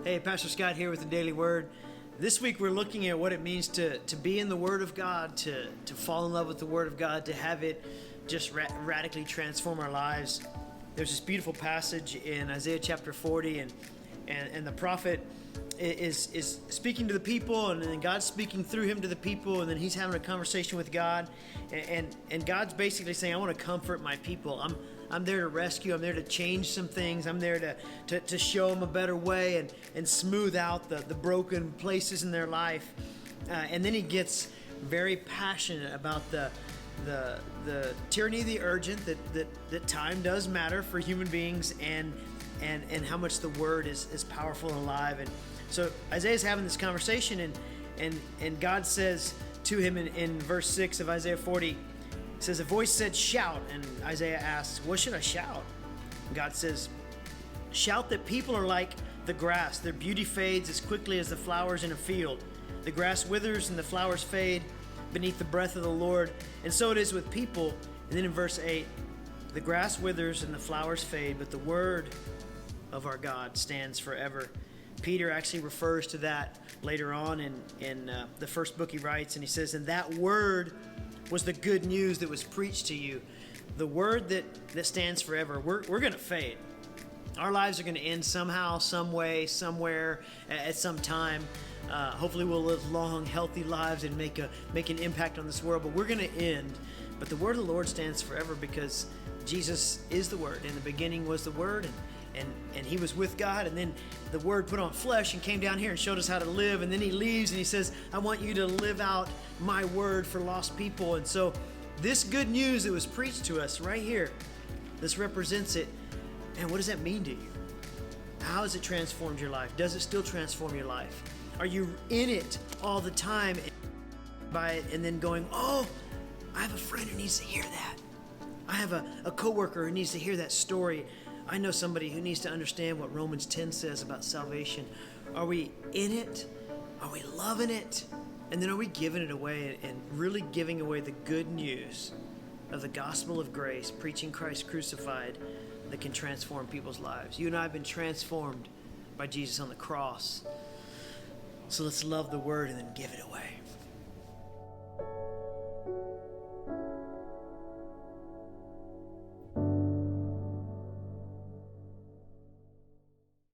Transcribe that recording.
Hey, Pastor Scott here with the Daily Word. This week we're looking at what it means to be in the Word of God, to fall in love with the Word of God, to have it just radically transform our lives. There's this beautiful passage in Isaiah chapter 40, and the prophet is speaking to the people, and then God's speaking through him to the people, and then he's having a conversation with God, and God's basically saying, I want to comfort my people. I'm there to rescue. I'm there to change some things. I'm there to show them a better way and smooth out the broken places in their life. And then he gets very passionate about the tyranny of the urgent, that time does matter for human beings, and how much the word is powerful and alive. And so Isaiah's having this conversation, and God says to him in verse 6 of Isaiah 40, it says, a voice said, shout. And Isaiah asks, what should I shout? And God says, shout that people are like the grass. Their beauty fades as quickly as the flowers in a field. The grass withers and the flowers fade beneath the breath of the Lord. And so it is with people. And then in verse 8, the grass withers and the flowers fade, but the word of our God stands forever. Peter actually refers to that later on in the first book he writes, and he says, and that word was the good news that was preached to you. The word that stands forever. We're going to fade. Our lives are going to end somehow, some way, somewhere, at some time. Hopefully we'll live long, healthy lives and make an impact on this world, but we're going to end. But the word of the Lord stands forever because Jesus is the Word. In the beginning was the Word, and he was with God, and then the Word put on flesh and came down here and showed us how to live, and then he leaves and he says, I want you to live out my word for lost people. And so this good news that was preached to us right here, this represents it. And what does that mean to you? How has it transformed your life? Does it still transform your life? Are you in it all the time by it and then going, oh, I have a friend who needs to hear that. I have a coworker who needs to hear that story. I know somebody who needs to understand what Romans 10 says about salvation. Are we in it? Are we loving it? And then are we giving it away and really giving away the good news of the gospel of grace, preaching Christ crucified, that can transform people's lives? You and I have been transformed by Jesus on the cross. So let's love the word and then give it away.